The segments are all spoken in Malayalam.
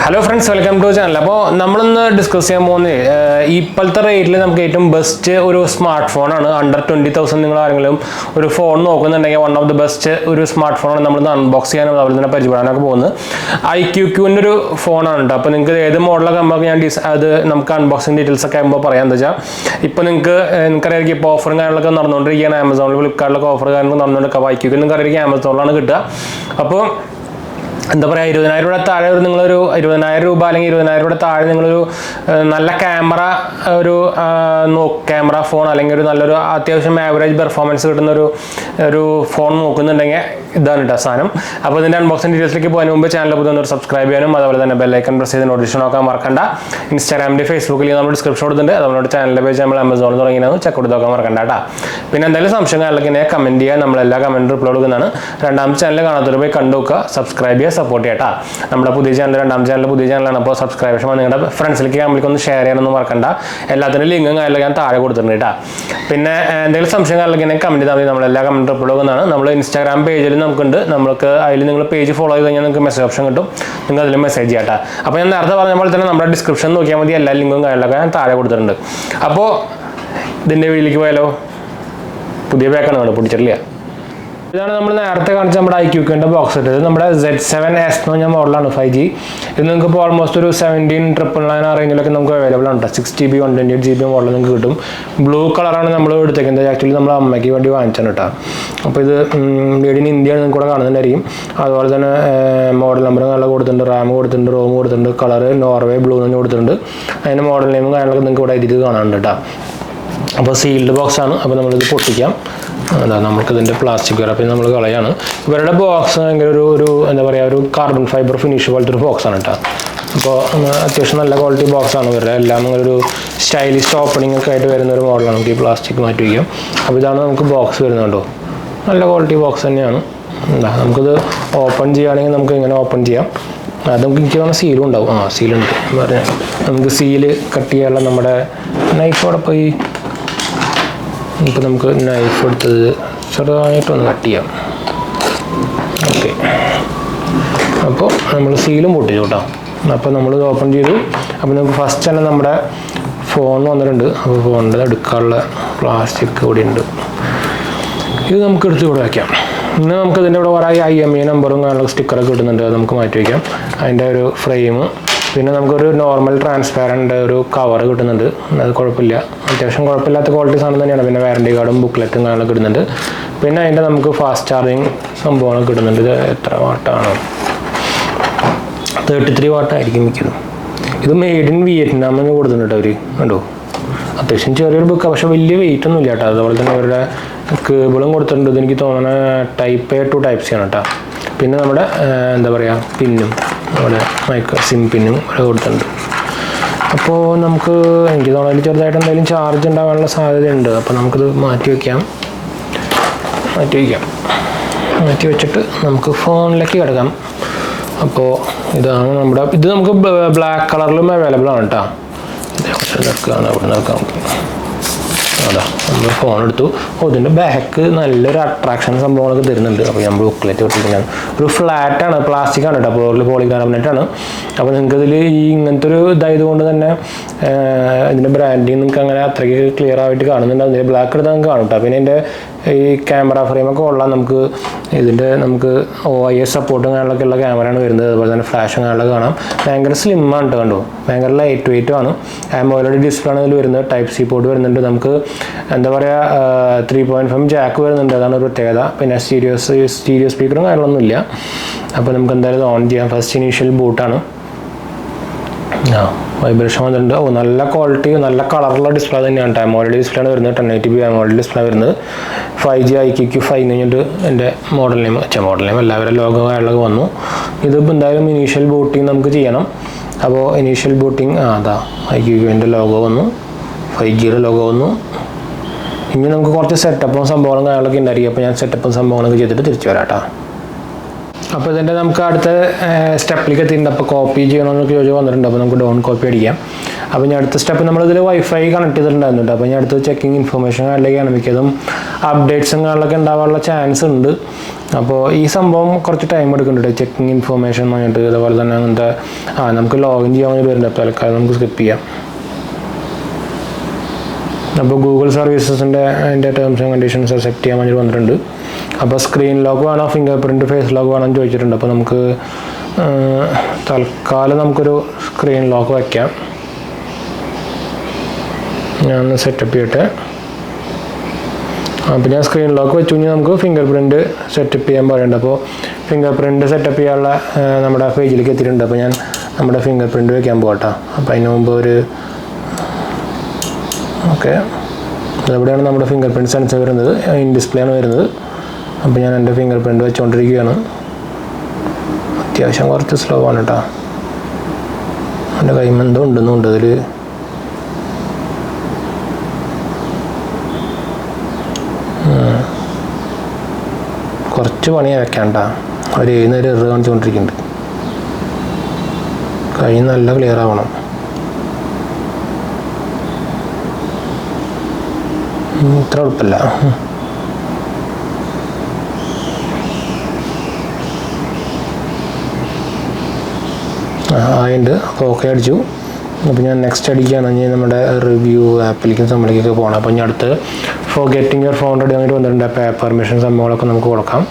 Hello friends, welcome to the channel. Now, we will discuss this rate. Best smartphone under 20,000 phone. One of the best smartphone unbox IQOO phone. Model unboxing details offer and the price is camera phone, average performance phone. Unboxing details channel subscribe bell icon press notification Instagram Facebook description channel page Amazon check out comment subscribe support channel channel subscribe friends share link Instagram page page follow message option message description this is the IQOO box. This is the Z7S model 5G. This is almost 17,999 available. 6GB, 128GB model. Blue color is actually made in India. Model number RAM, ROM, color Norway blue and model name sealed box. Plastic box carbon fiber finish box quality box stylish opening model plastic box quality box open open seal seal knife knife okay. We seal open first phone plastic IMEI number sticker frame. We have a normal transparent cover. We have quality warranty card booklet. We have fast charging. 33 watt. This is made in Vietnam. Type A to Type C. Pin. SIM pin. അപ്പോൾ നമുക്ക് എനിക്ക് തോന്നുന്നു ചെറുതായിട്ട് എന്തെങ്കിലും ചാർജ് ഉണ്ടാവാനുള്ള സാധ്യതയുണ്ട്. അപ്പോൾ നമുക്കിത് മാറ്റി വെച്ചിട്ട് നമുക്ക് ഫോണിലേക്ക് കിടക്കാം. അപ്പോൾ ഇതാണ് നമ്മുടെ ഇത് നമുക്ക് ബ്ലാക്ക് കളറിലും അവൈലബിൾ ആണ് കേട്ടോ. അതാ നമ്മൾ ഫോൺ എടുത്തു. ഇതിൻ്റെ ബാക്ക് നല്ലൊരു അട്രാക്ഷൻ സംഭവങ്ങളൊക്കെ തരുന്നുണ്ട്. അപ്പോൾ നമ്മൾ ബുക്ക്ലെറ്റ് കൊടുത്തിരിക്കുകയാണ്. ഒരു ഫ്ലാറ്റാണ്, പ്ലാസ്റ്റിക് ആണ് കേട്ടോ, പോളികാർബണേറ്റ് ആണ്. അപ്പോൾ നിങ്ങൾക്ക് ഇതിൽ ഇങ്ങനത്തെ ഒരു ഇതായതുകൊണ്ട് തന്നെ ഇതിൻ്റെ ബ്രാൻഡിങ് നിങ്ങൾക്ക് അങ്ങനെ അത്രയ്ക്ക് ക്ലിയർ ആയിട്ട് കാണുന്നുണ്ട്. അതിൻ്റെ ബ്ലാക്ക് എടുത്താൽ നിങ്ങൾക്ക് കാണും കേട്ടോ. പിന്നെ ഇതിൻ്റെ ഈ ക്യാമറ ഫ്രെയിമൊക്കെ കൊള്ളാം. നമുക്ക് OIS സപ്പോർട്ടും കാര്യങ്ങളൊക്കെ ഉള്ള ക്യാമറയാണ് വരുന്നത്. അതുപോലെ തന്നെ ഫ്ലാഷും കാര്യങ്ങളൊക്കെ കാണാം. ഭയങ്കര സ്ലിമ്മാണ് കേട്ടോ, കണ്ടോ, ഭയങ്കര ലൈറ്റ് വെയിറ്റും ആണ്. AMOLED ഡിസ്പ്ലേ ആണ് ഇതിൽ വരുന്നത്. Type C പോർട്ട് വരുന്നുണ്ട്. നമുക്ക് എന്താ പറയുക 3.5 ജാക്ക് വരുന്നുണ്ട്, അതാണ് ഒരു പ്രത്യേകത. പിന്നെ സ്റ്റീരിയോ സ്പീക്കറും കാര്യങ്ങളൊന്നുമില്ല. അപ്പോൾ നമുക്ക് എന്തായാലും ഓൺ ചെയ്യാം. First initial ബൂട്ടാണ്. വൈബ്രേഷൻ വന്നിട്ടുണ്ട്. നല്ല ക്വാളിറ്റി, നല്ല കളറുള്ള ഡിസ്പ്ലേ തന്നെയാണ്. AMOLED ഡിസ്പ്ലേ ആണ് വരുന്നത്. 1080p AMOLED ഡിസ്പ്ലേ വരുന്നത്. 5G IQOO 5 കഴിഞ്ഞിട്ട് എൻ്റെ മോഡൽ നെയിം എല്ലാവരും ലോഗോ കാര്യങ്ങളൊക്കെ വന്നു. ഇതിപ്പോൾ എന്തായാലും ഇനീഷ്യൽ ബൂട്ടിങ് നമുക്ക് ചെയ്യണം. അപ്പോൾ ഇനീഷ്യൽ ബൂട്ടിങ് അതാ IQOOൻ്റെ ലോഗോ വന്നു, 5Gയുടെ ലോഗോ വന്നു. ഇനി നമുക്ക് കുറച്ച് സെറ്റപ്പും സംഭവങ്ങളും കാര്യങ്ങളൊക്കെ ഉണ്ടായിരിക്കും. അപ്പോൾ ഞാൻ സെറ്റപ്പും സംഭവങ്ങളൊക്കെ ചെയ്തിട്ട് തിരിച്ചു വരാം കേട്ടോ. അപ്പോൾ ഇതിൻ്റെ നമുക്ക് അടുത്ത സ്റ്റെപ്പിലേക്ക് എത്തിയിട്ടുണ്ട്. അപ്പോൾ കോപ്പി ചെയ്യണമെന്നൊക്കെ ചോദിച്ചു വന്നിട്ടുണ്ട്. അപ്പോൾ നമുക്ക് ഡൗൺ കോപ്പി അടിക്കാം. അപ്പോൾ ഇനി അടുത്ത സ്റ്റെപ്പ് നമ്മളിതിൽ വൈഫൈ കണക്ട് ചെയ്തിട്ടുണ്ടായിരുന്നു കേട്ടോ. അപ്പോൾ ഇനി അടുത്ത് ചെക്കിങ് ഇൻഫർമേഷൻ കാർഡിലേക്കാണ് മിക്കതും അപ്ഡേറ്റ്സും കാര്യങ്ങളൊക്കെ ഉണ്ടാവാനുള്ള ചാൻസ് ഉണ്ട്. അപ്പോൾ ഈ സംഭവം കുറച്ച് ടൈം എടുക്കുന്നുണ്ട് ചെക്കിങ് ഇൻഫർമേഷൻ എന്ന് പറഞ്ഞിട്ട്. അതുപോലെ തന്നെ അങ്ങനത്തെ നമുക്ക് ലോഗിൻ ചെയ്യാൻ വേണ്ടി വരുന്നുണ്ട്. അപ്പോൾ തൽക്കാലം നമുക്ക് സ്കിപ്പ് ചെയ്യാം. അപ്പോൾ ഗൂഗിൾ സർവീസസിൻ്റെ അതിൻ്റെ ടേംസ് ആൻഡ് കണ്ടീഷൻസ് അക്സെപ്റ്റ് ചെയ്യാൻ വേണ്ടി വന്നിട്ടുണ്ട്. അപ്പോൾ സ്ക്രീൻ ലോക്ക് വേണോ ഫിംഗർ പ്രിൻറ്റ് ഫേസ് ലോക്ക് വേണമെന്ന് ചോദിച്ചിട്ടുണ്ട്. അപ്പോൾ നമുക്ക് തൽക്കാലം നമുക്കൊരു സ്ക്രീൻ ലോക്ക് വയ്ക്കാം. ഞാൻ സെറ്റപ്പ് ചെയ്യട്ടെ. അപ്പോൾ ഞാൻ സ്ക്രീൻ ലോക്ക് വെച്ചു കഴിഞ്ഞാൽ നമുക്ക് ഫിംഗർ പ്രിൻറ്റ് സെറ്റപ്പ് ചെയ്യാൻ പറയുന്നുണ്ട്. അപ്പോൾ ഫിംഗർ പ്രിൻറ്റ് സെറ്റപ്പ് ചെയ്യാനുള്ള നമ്മുടെ പേജിലേക്ക് എത്തിയിട്ടുണ്ട്. അപ്പോൾ ഞാൻ നമ്മുടെ ഫിംഗർ പ്രിൻറ്റ് വയ്ക്കാൻ പോകട്ടോ. അപ്പോൾ അതിന് മുമ്പ് ഒരു ഓക്കെ അതെവിടെയാണ് നമ്മുടെ ഫിംഗർ പ്രിൻറ്റ് സെൻസർ വരുന്നത്, ഇൻ ഡിസ്പ്ലേ ആണ് വരുന്നത്. അപ്പോൾ ഞാൻ എൻ്റെ ഫിംഗർ പ്രിൻറ്റ് വെച്ചുകൊണ്ടിരിക്കുകയാണ്. അത്യാവശ്യം കുറച്ച് സ്ലോ ആണ് കേട്ടോ. എൻ്റെ കൈമെന്തോ ഉണ്ടെന്നുണ്ട് അതിൽ. കുറച്ച് പണിയാണ് വെക്കാണ്ട. ഒരു നേരം എറർ കാണിച്ചുകൊണ്ടിരിക്കുന്നുണ്ട്. കൈ നല്ല ക്ലിയർ ആവണം. ഇത്ര എളുപ്പമല്ല. ആയിട്ടുണ്ട്. അപ്പോൾ ഓക്കെ അടിച്ചു. അപ്പോൾ ഞാൻ നെക്സ്റ്റ് അടിക്കുകയാണെങ്കിൽ നമ്മുടെ റിവ്യൂ ആപ്പിലേക്കും സംബന്ധിക്കൊക്കെ പോകണം. അപ്പോൾ ഞാൻ അടുത്ത് for getting your phone ready ആയിട്ട് വന്നിട്ടുണ്ട്. അപ്പോൾ പെർമിഷൻ സംഭവങ്ങളൊക്കെ നമുക്ക് കൊടുക്കാം.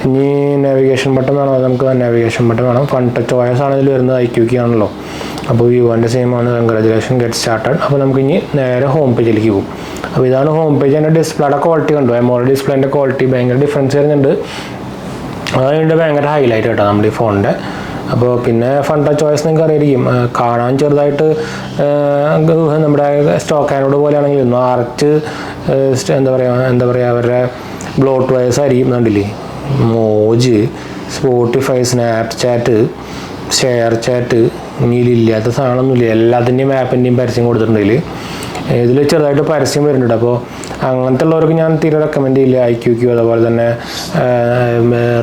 ഇനി നാവിഗേഷൻ ബട്ടൺ വേണം. അത് നമുക്ക് നാവിഗേഷൻ ബട്ടൺ വേണം. ഫൺ ടച്ച് OIS ആണ് ഇതിൽ വരുന്നത്, IQOO ആണല്ലോ. അപ്പോൾ വിവോൻ്റെ സെയിം ആണ്. Congratulation get started. അപ്പോൾ നമുക്ക് ഇനി നേരെ ഹോം പേജിലേക്ക് പോകും. അപ്പോൾ ഇതാണ് ഹോം പേജ്. അതിൻ്റെ ഡിസ്പ്ലേയുടെ ക്വാളിറ്റി കണ്ടു. AMOLED ഡിസ്പ്ലേൻ്റെ ക്വാളിറ്റി ഭയങ്കര ഡിഫറൻസ് വരുന്നുണ്ട്. അതിൻ്റെ ഭയങ്കര ഹൈലൈറ്റ് കേട്ടോ നമ്മുടെ ഈ ഫോണിൻ്റെ. അപ്പോൾ പിന്നെ ഫൺ ടച്ച് OIS നിങ്ങൾക്ക് അറിയായിരിക്കും, കാണാൻ ചെറുതായിട്ട് നമ്മുടെ സ്റ്റോക്ക് ആൻഡ്രോയിഡ് പോലെയാണെങ്കിലും നിറച്ച് എന്താ പറയുക അവരുടെ ബ്ലോട്ട് വയസ് ആയിരിക്കും. കണ്ടില്ലേ, Moj, Spotify, Snapchat, ShareChat, ഇനിയിലില്ലാത്ത സാധനമൊന്നുമില്ല. എല്ലാത്തിൻ്റെയും ആപ്പിൻ്റെയും പരസ്യം കൊടുത്തിട്ടുണ്ടെങ്കിൽ ഇതിൽ ചെറുതായിട്ട് പരസ്യം വരുന്നുണ്ട്. അപ്പോൾ അങ്ങനത്തെ ഉള്ളവർക്ക് ഞാൻ തീരെ റെക്കമെൻഡ് ചെയ്യില്ല. IQOO അതുപോലെ തന്നെ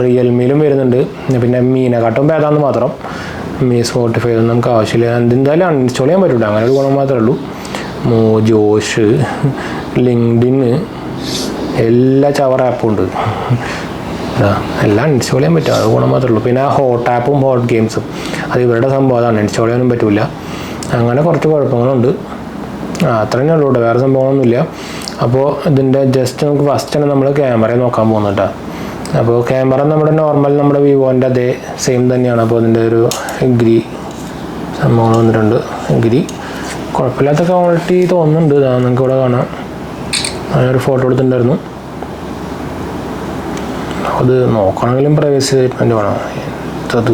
റിയൽമിയിലും വരുന്നുണ്ട്. പിന്നെ മീനെക്കാട്ടും ഭേദാന്ന് മാത്രം. സ്പോട്ടിഫൈ ഒന്നും നമുക്ക് ആവശ്യമില്ല. എന്തായാലും അൺഇൻസ്റ്റാൾ ചെയ്യാൻ പറ്റില്ല. അങ്ങനെ ഒരു ഗുണം മാത്രമേ ഉള്ളൂ. ജോഷ്, ലിങ്ക്ഡിൻ, എല്ലാ ചവർ ആപ്പും ഉണ്ട്. എല്ലാം ഇൻസ്റ്റാൾ ചെയ്യാൻ പറ്റും. അത് ഗുണം മാത്രമേ ഉള്ളൂ. പിന്നെ ഹോട്ട് ആപ്പും ഹോട്ട് ഗെയിംസും അത് ഇവരുടെ സംഭവം, അതാണ് ഇൻസ്റ്റാൾ ചെയ്യാനും പറ്റില്ല. അങ്ങനെ കുറച്ച് കുഴപ്പങ്ങളുണ്ട്. അത്രയേ ഉള്ളൂ കേട്ടോ, വേറെ സംഭവമൊന്നുമില്ല. അപ്പോൾ ഇതിൻ്റെ ജസ്റ്റ് നമുക്ക് ഫസ്റ്റ് തന്നെ നമ്മൾ ക്യാമറ നോക്കാൻ പോകുന്നുണ്ട്. അപ്പോൾ ക്യാമറ നമ്മുടെ നോർമൽ നമ്മുടെ വിവോൻ്റെ അതേ സെയിം തന്നെയാണ്. അപ്പോൾ അതിൻ്റെ ഒരു എഗ്രി സംഭവങ്ങൾ വന്നിട്ടുണ്ട്. എഗ്രി കുഴപ്പമില്ലാത്ത ക്വാളിറ്റി തോന്നുന്നുണ്ട്. നിങ്ങൾക്ക് ഇവിടെ കാണാം. ഞാനൊരു ഫോട്ടോ എടുത്തിട്ടുണ്ടായിരുന്നു. അത് നോക്കണമെങ്കിലും പ്രൈവസി സ്റ്റേറ്റ്മെൻറ്റ് വേണം. അത്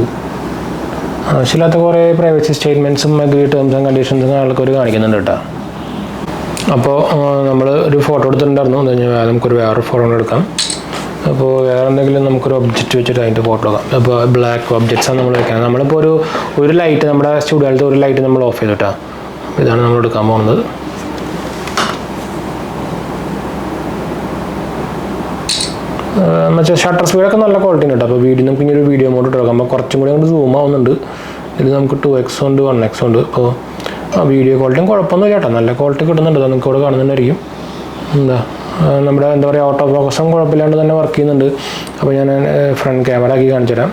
ആവശ്യമില്ലാത്ത കുറേ പ്രൈവസി സ്റ്റേറ്റ്മെൻറ്റ്സും അഗ്രി ടേംസ് ആൻഡ് കണ്ടീഷൻസും ആൾക്കാർ കാണിക്കുന്നുണ്ട് കേട്ടോ. അപ്പോൾ നമ്മൾ ഒരു ഫോട്ടോ എടുത്തിട്ടുണ്ടായിരുന്നു. അത് കഴിഞ്ഞാൽ നമുക്കൊരു വേറെ ഫോട്ടോ എടുക്കാം. അപ്പോൾ വേറെ എന്തെങ്കിലും നമുക്കൊരു ഒബ്ജക്റ്റ് വെച്ചിട്ട് അതിൻ്റെ ഫോട്ടോ എടുക്കാം. അപ്പോൾ ബ്ലാക്ക് ഒബ്ജക്ട്സാണ് നമ്മൾ വെക്കാൻ. നമ്മളിപ്പോൾ ഒരു ലൈറ്റ് നമ്മുടെ സ്റ്റുഡിയോയിലത്തെ ഒരു ലൈറ്റ് നമ്മൾ ഓഫ് ചെയ്തിട്ടാ. ഇതാണ് നമ്മൾ എടുക്കാൻ പോകുന്നത്. എന്നുവെച്ചാൽ ഷട്ടർ സ്പീഡൊക്കെ നല്ല ക്വാളിറ്റി ഉണ്ട്. അപ്പോൾ നമുക്ക് ഇനി ഒരു വീഡിയോ മോഡ് ഇട്ട് വെക്കാം. അപ്പോൾ കുറച്ചും കൂടി കൊണ്ട് സൂം ആവുന്നുണ്ട്. ഇതിൽ നമുക്ക് 2x ഉണ്ട്, 1x ഉണ്ട്. അപ്പോൾ വീഡിയോ ക്വാളിറ്റിയും കുഴപ്പമൊന്നുമില്ല കേട്ടോ, നല്ല ക്വാളിറ്റി കിട്ടുന്നുണ്ട്. നിങ്ങൾക്ക് ഇവിടെ കാണുന്നുണ്ടായിരിക്കും. നമ്മുടെ എന്താ പറയുക, ഓട്ടോ ഫോക്കസും കുഴപ്പമില്ലാണ്ട് തന്നെ വർക്ക് ചെയ്യുന്നുണ്ട്. അപ്പോൾ ഞാൻ ഫ്രണ്ട് ക്യാമറ ആക്കി കാണിച്ചു തരാം.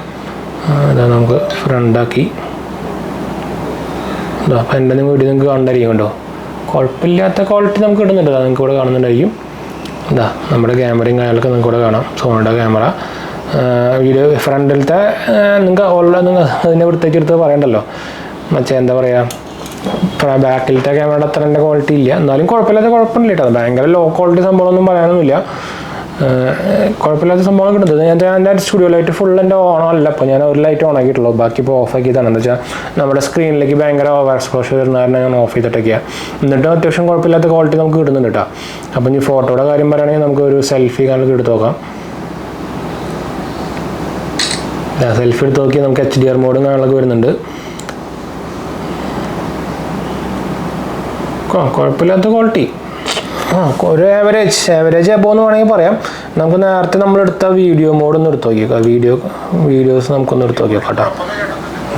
അതാ നമുക്ക് ഫ്രണ്ടാക്കി. അപ്പോൾ എൻ്റെ വീഡിയോ നിങ്ങൾക്ക് കാണുന്നുണ്ടായിരിക്കും കേട്ടോ. കുഴപ്പമില്ലാത്ത ക്വാളിറ്റി നമുക്ക് കിട്ടുന്നുണ്ട്. നിങ്ങൾക്ക് ഇവിടെ കാണുന്നുണ്ടായിരിക്കും. നമ്മുടെ ക്യാമറയും കാര്യങ്ങളൊക്കെ നിങ്ങൾക്ക് ഇവിടെ കാണാം. സോണിയുടെ ക്യാമറ വീഡിയോ ഫ്രണ്ടിലത്തെ നിങ്ങൾക്ക് അതിനെ വൃത്തിച്ചെടുത്ത് പറയണ്ടല്ലോ. മറ്റേ എന്താ പറയുക, ബാക്കിലത്തെ ക്യാമറയുടെ അത്ര എൻ്റെ ക്വാളിറ്റി ഇല്ല. എന്നാലും കുഴപ്പമില്ല കേട്ടോ. ഭയങ്കര ലോ ക്വാളിറ്റി സംഭവമൊന്നും പറയാനൊന്നുമില്ല. കുഴപ്പമില്ലാത്ത സംഭവം കിട്ടുന്നത്. എൻ്റെ സ്റ്റുഡിയോ ലൈറ്റ് ഫുൾ എൻ്റെ ഓൺ അല്ല. അപ്പോൾ ഞാൻ ഒരു ലൈറ്റ് ഓൺ ആക്കിയിട്ടുള്ളൂ, ബാക്കി ഇപ്പോൾ ഓഫ് ആക്കിയതാണ്. എന്താ വെച്ചാൽ നമ്മുടെ സ്ക്രീനിലേക്ക് ഭയങ്കര ഓവർ എക്സ്പോഷർ വരുന്ന കാരണം ഞാൻ ഓഫ് ചെയ്തിട്ടൊക്കെയാണ്. എന്നിട്ട് അത്യാവശ്യം കുഴപ്പമില്ലാത്ത ക്വാളിറ്റി നമുക്ക് കിട്ടുന്നുണ്ട് കേട്ടോ. അപ്പം ഈ ഫോട്ടോയുടെ കാര്യം പറയുകയാണെങ്കിൽ നമുക്ക് ഒരു സെൽഫി കാണാൻ എടുത്ത് നോക്കാം. സെൽഫി എടുത്ത് നോക്കി നമുക്ക് HDR മോഡും കാണാനൊക്കെ വരുന്നുണ്ട്. കുഴപ്പമില്ലാത്ത ക്വാളിറ്റി, ഒരു ആവറേജ് അബോന്ന് വേണമെങ്കിൽ പറയാം. നമുക്ക് നേരത്തെ നമ്മളെടുത്ത വീഡിയോ മോഡൊന്ന് എടുത്ത് നോക്കിയേക്കാം. വീഡിയോസ് നമുക്കൊന്ന് എടുത്ത് നോക്കിയേക്കാം കേട്ടോ.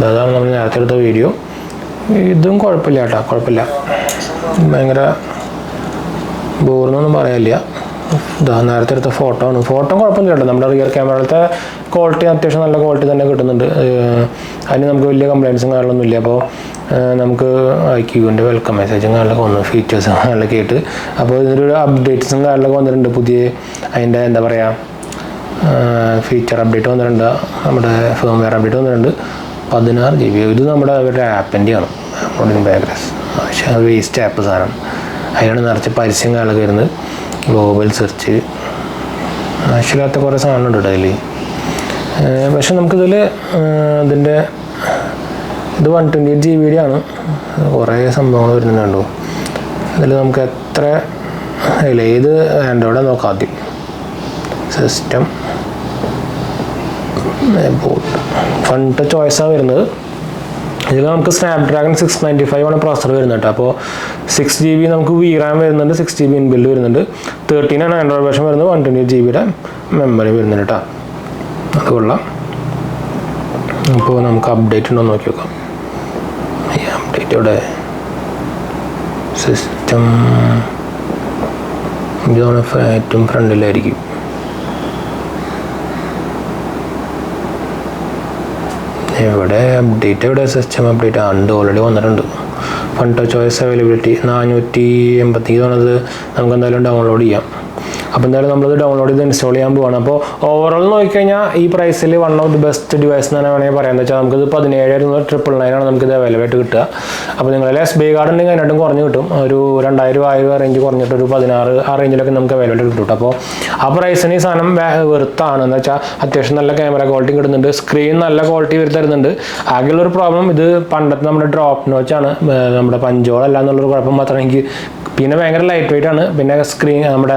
അതാണ് നമ്മൾ നേരത്തെ എടുത്ത വീഡിയോ. ഇതും കുഴപ്പമില്ല കേട്ടോ, കുഴപ്പമില്ല, ഭയങ്കര ബോറെന്നൊന്നും പറയാനില്ല. ഇതാ നേരത്തെ എടുത്ത ഫോട്ടോ ആണ്. ഫോട്ടോ കുഴപ്പമൊന്നുമില്ല കേട്ടോ. നമ്മുടെ റിയർ ക്യാമറയിലത്തെ ക്വാളിറ്റി അത്യാവശ്യം നല്ല ക്വാളിറ്റി തന്നെ കിട്ടുന്നുണ്ട്. അതിന് നമുക്ക് വലിയ കംപ്ലയിൻസും കാര്യങ്ങളൊന്നും ഇല്ല. അപ്പോൾ നമുക്ക് IQOOൻ്റെ വെൽക്കം മെസ്സേജും കാര്യങ്ങളൊക്കെ വന്നു, ഫീച്ചേഴ്സും കാര്യങ്ങളൊക്കെ ആയിട്ട്. അപ്പോൾ ഇതിനൊരു അപ്ഡേറ്റ്സും കാര്യങ്ങളൊക്കെ വന്നിട്ടുണ്ട്. പുതിയ അതിൻ്റെ എന്താ പറയുക ഫീച്ചർ അപ്ഡേറ്റ് വന്നിട്ടുണ്ട്, നമ്മുടെ ഫേംവെയർ അപ്ഡേറ്റ് വന്നിട്ടുണ്ട്. 16 GB. ഇത് നമ്മുടെ ഒരു ആപ്പിൻ്റെയാണ്, ബാക്ക്ഗ്രൗണ്ട്സ്. പക്ഷേ അത് വേസ്റ്റ് ആപ്പ് സാധനം. അതിലാണ് നിറച്ച് പരസ്യം കാര്യങ്ങളൊക്കെ വരുന്നത്. ഗ്ലോബൽ സെർച്ച് ആവശ്യമില്ലാത്ത കുറേ സാധനമുണ്ട് കേട്ടോ അതിൽ. പക്ഷെ നമുക്കിതിൽ ഇതിൻ്റെ ഇത് 128 GB ആണ്. കുറേ സംഭവങ്ങൾ വരുന്നുണ്ടോ ഇതിൽ. നമുക്ക് എത്ര ഇല്ല, ഏത് ആൻഡ്രോയിഡ് നോക്കാം ആദ്യം. സിസ്റ്റം ഫ്രണ്ട് ചോയ്സാണ് വരുന്നത്. ഇതിൽ നമുക്ക് സ്നാപ്ഡ്രാഗൺ 695 ആണ് പ്രോസസ്സർ വരുന്നത് കേട്ടോ. അപ്പോൾ 6 GB നമുക്ക് VRAM വരുന്നുണ്ട്, 6 GB ഇൻബിൽഡ് വരുന്നുണ്ട്. 13 ആണ് ആൻഡ്രോയിഡ് വേർഷൻ വരുന്നത്. 128 GB മെമ്മറി വരുന്നുണ്ട് കേട്ടോ. അത് കൊള്ളാം. അപ്പോൾ നമുക്ക് അപ്ഡേറ്റ് ഉണ്ടോ നോക്കി നോക്കാം. ഈ അപ്ഡേറ്റ് ഇവിടെ സിസ്റ്റം ഇതാണ് ഏറ്റവും ഫ്രണ്ടിലായിരിക്കും. എവിടെ അപ്ഡേറ്റ്, എവിടെ സിസ്റ്റം അപ്ഡേറ്റ് ഉണ്ട്, ഓൾറെഡി വന്നിട്ടുണ്ട്. ഫണ്ട് ചോയ്സ് അവൈലബിലിറ്റി 480 ആണത്. നമുക്ക് എന്തായാലും ഡൗൺലോഡ് ചെയ്യാം. അപ്പോൾ എന്തായാലും നമ്മളത് ഡൗൺലോഡ് ചെയ്ത് ഇൻസ്റ്റാൾ ചെയ്യാൻ പോവാണ്. അപ്പോൾ ഓവറോൾ നോക്കിക്കഴിഞ്ഞാൽ ഈ പ്രൈസിൽ one of the best device എന്ന് തന്നെ വേണമെങ്കിൽ പറയാമെന്ന് വെച്ചാൽ നമുക്കിത് 17,999 ആണ് നമുക്കിത് അവൈലബിൾ ആയിട്ട് കിട്ടുക. അപ്പോൾ നിങ്ങളെ SBI കാർഡ് ഉണ്ടെങ്കിൽ അതിനായിട്ടും കുറഞ്ഞ് കിട്ടും. ഒരു 2000 റേഞ്ച് കുറഞ്ഞിട്ട് ഒരു 16 ആ റേഞ്ചിലൊക്കെ നമുക്ക് അവൈലബിൾ ആയിട്ട് കിട്ടും. അപ്പോൾ ആ പ്രൈസിന് ഈ സാധനം വെറുത്താണ്. എന്ന് വെച്ചാൽ അത്യാവശ്യം നല്ല ക്യാമറ ക്വാളിറ്റി കിട്ടുന്നുണ്ട്, സ്ക്രീൻ നല്ല ക്വാളിറ്റി തരുന്നുണ്ട്. ആകെയുള്ളൊരു പ്രോബ്ലം ഇത് പണ്ടത്തെ നമ്മുടെ ഡ്രോപ്പ് നോച്ചാണ്, നമ്മുടെ പഞ്ചോളല്ല എന്നുള്ളൊരു കുഴപ്പം മാത്രമേ എനിക്ക്. പിന്നെ ഭയങ്കര ലൈറ്റ് വെയിറ്റ് ആണ്. പിന്നെ നമ്മുടെ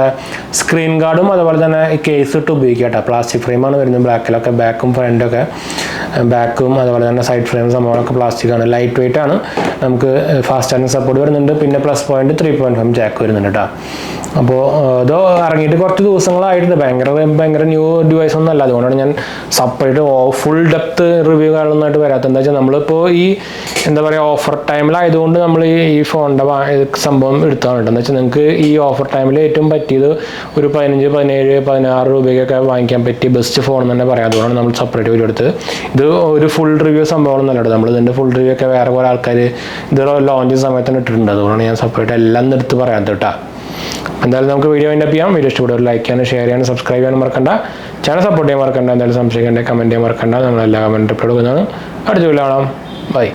സ്ക്രീൻ ഗാർഡും അതുപോലെ തന്നെ കേസ് ഇട്ട് ഉപയോഗിക്കുക കേട്ടോ. പ്ലാസ്റ്റിക് ഫ്രെയിമാണ് വരുന്നത് ബ്ലാക്കിലൊക്കെ. ബാക്കും ഫ്രണ്ടൊക്കെ, ബാക്കും അതുപോലെ തന്നെ സൈഡ് ഫ്രെയിം സംഭവങ്ങളൊക്കെ പ്ലാസ്റ്റിക് ആണ്. ലൈറ്റ് വെയിറ്റ് ആണ്. നമുക്ക് ഫാസ്റ്റ് ചാർജിങ് സപ്പോർട്ട് വരുന്നുണ്ട്. പിന്നെ +point 3.5 ജാക്ക് വരുന്നുണ്ട് കേട്ടോ. അപ്പോൾ ഇത് ഇറങ്ങിയിട്ട് കുറച്ച് ദിവസങ്ങളായിട്ടുണ്ട്. ഭയങ്കര ന്യൂ ഡിവൈസ് ഒന്നും അല്ല. അതുകൊണ്ടാണ് ഞാൻ സെപ്പറേറ്റ് ഫുൾ ഡെപ്ത് റിവ്യൂ കാര്യങ്ങളൊന്നായിട്ട് വരാത്തത്. എന്താ വെച്ചാൽ നമ്മളിപ്പോൾ ഈ എന്താ പറയുക ഓഫർ ടൈമിലായതുകൊണ്ട് നമ്മൾ ഈ ഫോണിൻ്റെ സംഭവം എടുത്താണ് കേട്ടോ. എന്ന് വെച്ചാൽ നിങ്ങൾക്ക് ഈ ഓഫർ ടൈമിൽ ഏറ്റവും പറ്റിയത് ഒരു 15, 17, 16 രൂപയ്ക്കൊക്കെ വാങ്ങിക്കാൻ പറ്റിയ ബെസ്റ്റ് ഫോൺ എന്ന് തന്നെ പറയാം. അതുകൊണ്ടാണ് നമ്മൾ സെപ്പറേറ്റ് വീഡിയോ എടുത്ത്. ഇത് ഒരു ഫുൾ റിവ്യൂ സംഭവമൊന്നും അല്ല. നമ്മൾ ഇതിൻ്റെ ഫുൾ റിവ്യൂ ഒക്കെ വേറെ കുറേ ആൾക്കാർ ഇത് ലോഞ്ച് സമയത്ത് ഇട്ടിട്ടുണ്ട്. അതുകൊണ്ടാണ് ഞാൻ സെപ്പറേറ്റ് എല്ലാം എടുത്ത് പറയാത്തത് കേട്ടോ. എന്തായാലും നമുക്ക് വീഡിയോ വൈൻഡപ്പ് ചെയ്യാം. വീഡിയോ ഇഷ്ടപ്പെടുക ലൈക്ക് ചെയ്യാനും ഷെയർ ചെയ്യാനും സബ്സ്ക്രൈബ് ചെയ്യാനും മറക്കണ്ട. ചാനൽ സപ്പോർട്ട് ചെയ്യാൻ മറക്കണ്ട. എന്തായാലും സംശയിക്കേണ്ട കമൻറ്റ് ചെയ്യാൻ മറക്കണ്ട. നമ്മളെല്ലാ കമൻറ്റ് റിപ്ലൈ കൊടുക്കുന്നതാണ്. അടുത്ത വീഡിയോ കാണാം. ബൈ.